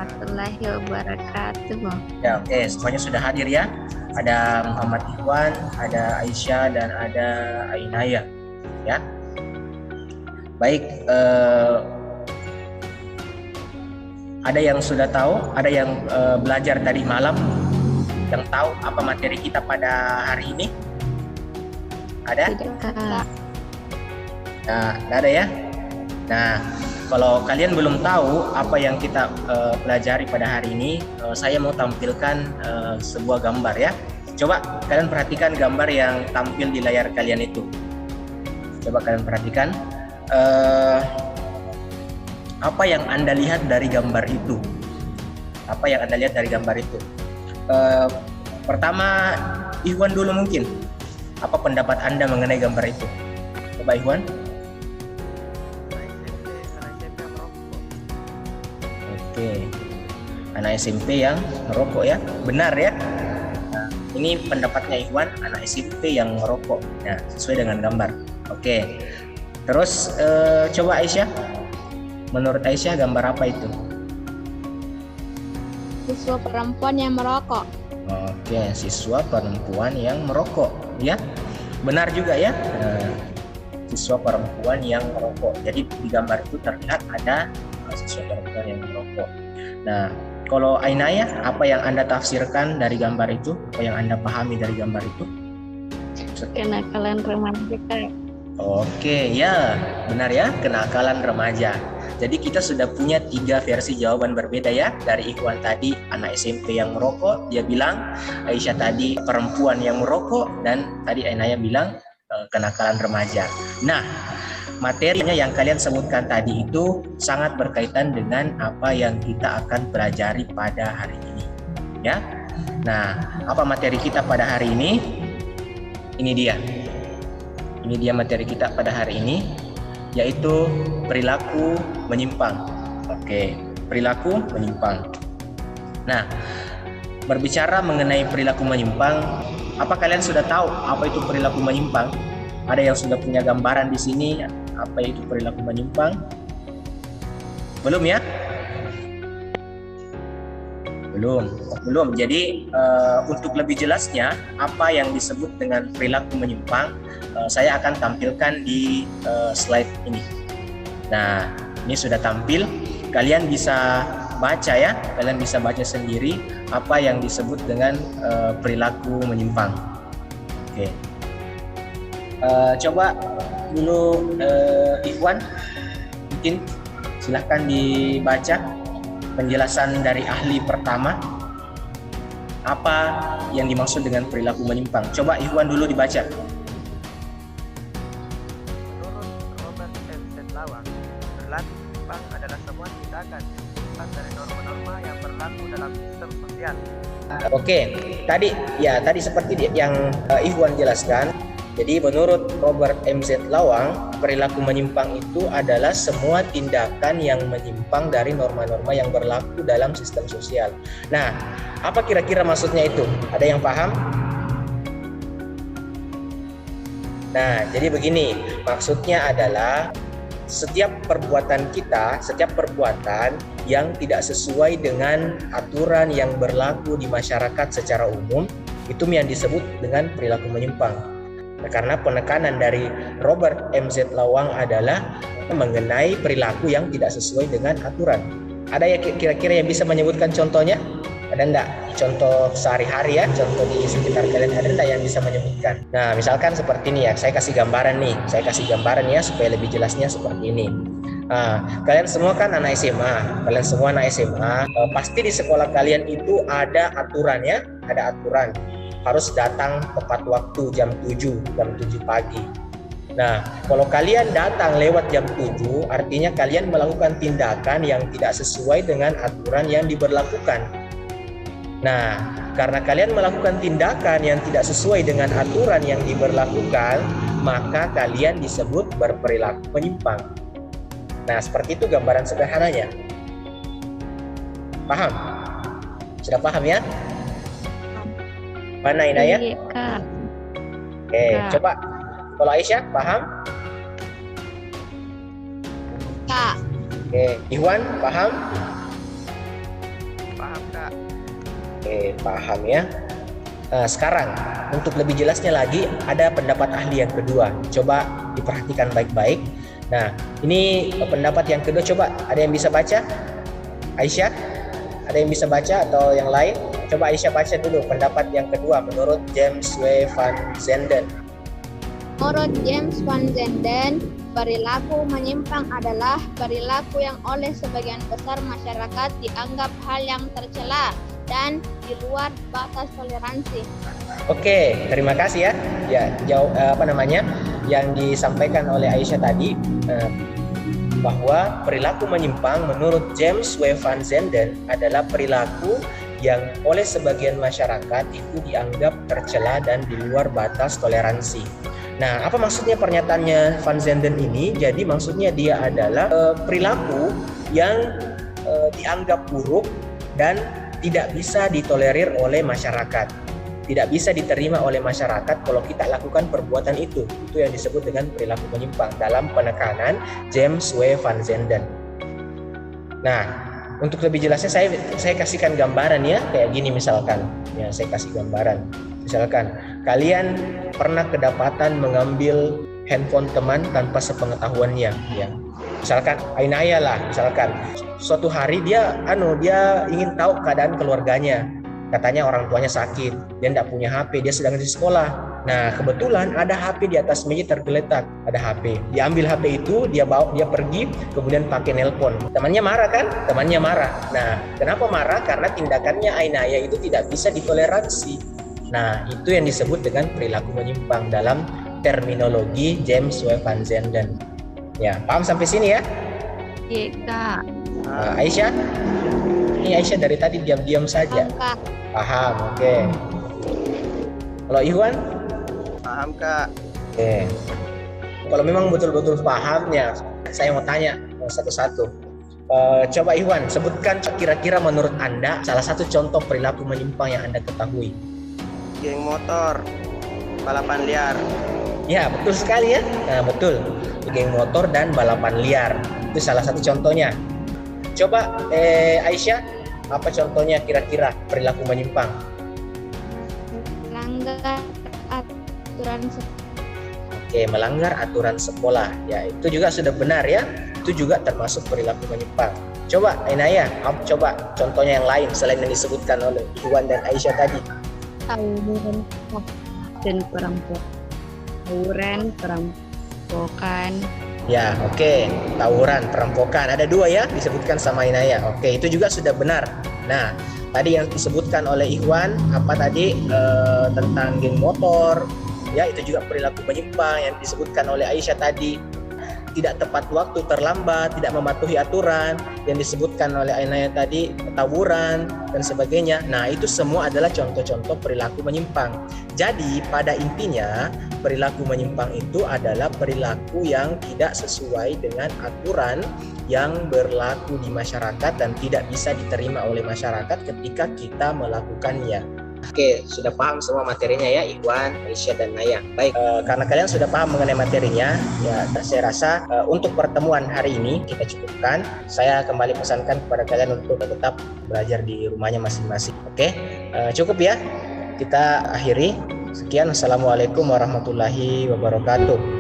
warahmatullahi wabarakatuh. Ya, oke, semuanya sudah hadir ya. Ada Muhammad Ikhwan, ada Aisyah, dan ada Ainaya. Ya, baik. Ada yang sudah tahu, ada yang belajar dari malam, yang tahu apa materi kita pada hari ini? Ada? Tidak, Kak. Nah, ada ya. Nah, kalau kalian belum tahu apa yang kita pelajari pada hari ini, saya mau tampilkan sebuah gambar ya. Coba kalian perhatikan gambar yang tampil di layar kalian itu. Coba kalian perhatikan apa yang Anda lihat dari gambar itu. Apa yang Anda lihat dari gambar itu? Pertama, Ikhwan dulu mungkin. Apa pendapat Anda mengenai gambar itu? Coba Ikhwan. Oke, anak SMP yang merokok ya, benar ya. Nah, ini pendapatnya Ikhwan, anak SMP yang merokok. Nah, sesuai dengan gambar. Oke, terus coba Aisyah, menurut Aisyah gambar apa itu? Siswa perempuan yang merokok. Oke, siswa perempuan yang merokok, ya, benar juga ya. Nah, siswa perempuan yang merokok. Jadi di gambar itu terlihat ada siswa perempuan yang merokok. Nah, kalau Ainaya, apa yang Anda tafsirkan dari gambar itu? Apa yang Anda pahami dari gambar itu? Kenakalan remaja, Kak. Oke, ya, benar ya, kenakalan remaja. Jadi kita sudah punya 3 versi jawaban berbeda ya. Dari Ikhwan tadi, anak SMP yang merokok, dia bilang. Aisyah tadi, perempuan yang merokok. Dan tadi Ainaya bilang, kenakalan remaja. Nah, materinya yang kalian sebutkan tadi itu sangat berkaitan dengan apa yang kita akan pelajari pada hari ini, ya. Nah, apa materi kita pada hari ini? Ini dia materi kita pada hari ini, yaitu perilaku menyimpang. Oke, perilaku menyimpang. Nah, berbicara mengenai perilaku menyimpang, apa kalian sudah tahu apa itu perilaku menyimpang? Ada yang sudah punya gambaran di sini apa itu perilaku menyimpang? Belum ya? Belum. Jadi untuk lebih jelasnya apa yang disebut dengan perilaku menyimpang, saya akan tampilkan di slide ini. Nah, ini sudah tampil. Kalian bisa baca ya, kalian bisa baca sendiri apa yang disebut dengan perilaku menyimpang. Oke. Coba dulu Ikhwan, mungkin silahkan dibaca penjelasan dari ahli pertama apa yang dimaksud dengan perilaku menyimpang. Coba Ikhwan dulu dibaca. Menurut Robert M. Lawang, perilaku menyimpang adalah semua tindakan yang menyimpang dari norma-norma yang berlaku dalam sistem sosial. Oke, tadi seperti yang Ikhwan jelaskan. Jadi menurut Robert M.Z. Lawang, perilaku menyimpang itu adalah semua tindakan yang menyimpang dari norma-norma yang berlaku dalam sistem sosial. Nah, apa kira-kira maksudnya itu? Ada yang paham? Nah, jadi begini, maksudnya adalah setiap perbuatan kita, setiap perbuatan yang tidak sesuai dengan aturan yang berlaku di masyarakat secara umum, itu yang disebut dengan perilaku menyimpang. Nah, karena penekanan dari Robert M.Z. Lawang adalah mengenai perilaku yang tidak sesuai dengan aturan. Ada ya kira-kira yang bisa menyebutkan contohnya? Ada enggak? Contoh sehari-hari ya, contoh di sekitar kalian ada enggak yang bisa menyebutkan? Nah, misalkan seperti ini ya, saya kasih gambaran ya supaya lebih jelasnya seperti ini. Nah, kalian semua kan anak SMA, pasti di sekolah kalian itu ada aturannya, ada aturan. Harus datang tepat waktu jam 7 pagi. Nah, kalau kalian datang lewat jam 7, artinya kalian melakukan tindakan yang tidak sesuai dengan aturan yang diberlakukan. Nah, karena kalian melakukan tindakan yang tidak sesuai dengan aturan yang diberlakukan, maka kalian disebut berperilaku menyimpang. Nah, seperti itu gambaran sederhananya. Paham? Sudah paham ya? Mana Inaya? Iya, Kak. Oke, coba kalau Aisyah paham? Kak. Oke, Ikhwan paham? Kak. Oke, paham ya. Nah, sekarang untuk lebih jelasnya lagi ada pendapat ahli yang kedua. Coba diperhatikan baik-baik. Nah, ini pendapat yang kedua, coba ada yang bisa baca? Aisyah? Ada yang bisa baca atau yang lain? Coba Aisyah baca dulu pendapat yang kedua menurut James W. Van Zenden. Menurut James Van Zenden, perilaku menyimpang adalah perilaku yang oleh sebagian besar masyarakat dianggap hal yang tercela dan di luar batas toleransi. Oke, terima kasih ya. Ya, yang disampaikan oleh Aisyah tadi bahwa perilaku menyimpang menurut James W. Van Zenden adalah perilaku yang oleh sebagian masyarakat itu dianggap tercela dan di luar batas toleransi. Nah, apa maksudnya pernyataannya Van Zenden ini? Jadi maksudnya dia adalah perilaku yang dianggap buruk dan tidak bisa ditolerir oleh masyarakat. Tidak bisa diterima oleh masyarakat kalau kita lakukan perbuatan itu. Itu yang disebut dengan perilaku menyimpang dalam penekanan James W. Van Zenden. Nah, untuk lebih jelasnya saya kasihkan gambaran ya, kayak gini misalkan. Ya, saya kasih gambaran. Misalkan kalian pernah kedapatan mengambil handphone teman tanpa sepengetahuannya, ya. Misalkan Ainaya lah, misalkan suatu hari dia ingin tahu keadaan keluarganya. Katanya orang tuanya sakit, dia tidak punya HP, dia sedang di sekolah. Nah, kebetulan ada HP di atas meja tergeletak, ada HP. Dia ambil HP itu, dia pergi, kemudian pakai nelpon. Temannya marah kan? Temannya marah. Nah, kenapa marah? Karena tindakannya Ainaya itu tidak bisa ditoleransi. Nah, itu yang disebut dengan perilaku menyimpang dalam terminologi James W. Van Zenden. Ya, paham sampai sini ya? Iya, Kak. Aisyah? Ini Aisyah dari tadi diam-diam saja. Kak. Paham, oke. Kalau Iwan? Paham, Kak. Oke. Kalau memang betul-betul pahamnya, saya mau tanya satu-satu. Coba Iwan, sebutkan kira-kira menurut Anda salah satu contoh perilaku menyimpang yang Anda ketahui. Geng motor, balapan liar. Ya, betul sekali ya. Nah, betul. Geng motor dan balapan liar. Itu salah satu contohnya. Coba Aisyah, apa contohnya kira-kira perilaku menyimpang? Melanggar aturan Oke, melanggar aturan sekolah. Ya, itu juga sudah benar ya. Itu juga termasuk perilaku menyimpang. Coba Ainaya, coba contohnya yang lain selain yang disebutkan oleh Iwan dan Aisyah tadi. tawuran dan perampokan. Ya, oke. Tawuran, perampokan. Ada dua ya disebutkan sama Ainaya. Oke, itu juga sudah benar. Nah, tadi yang disebutkan oleh Ikhwan apa tadi tentang geng motor, ya itu juga perilaku menyimpang yang disebutkan oleh Aisyah tadi. Tidak tepat waktu, terlambat, tidak mematuhi aturan yang disebutkan oleh Ainaya tadi, tawuran dan sebagainya. Nah, itu semua adalah contoh-contoh perilaku menyimpang. Jadi, pada intinya perilaku menyimpang itu adalah perilaku yang tidak sesuai dengan aturan yang berlaku di masyarakat dan tidak bisa diterima oleh masyarakat ketika kita melakukannya. Oke, sudah paham semua materinya ya, Ikhwan, Aisyah, dan Naya. Baik, karena kalian sudah paham mengenai materinya, ya saya rasa untuk pertemuan hari ini kita cukupkan. Saya kembali pesankan kepada kalian untuk tetap belajar di rumahnya masing-masing. Oke, cukup ya. Kita akhiri. Sekian, Assalamualaikum warahmatullahi wabarakatuh.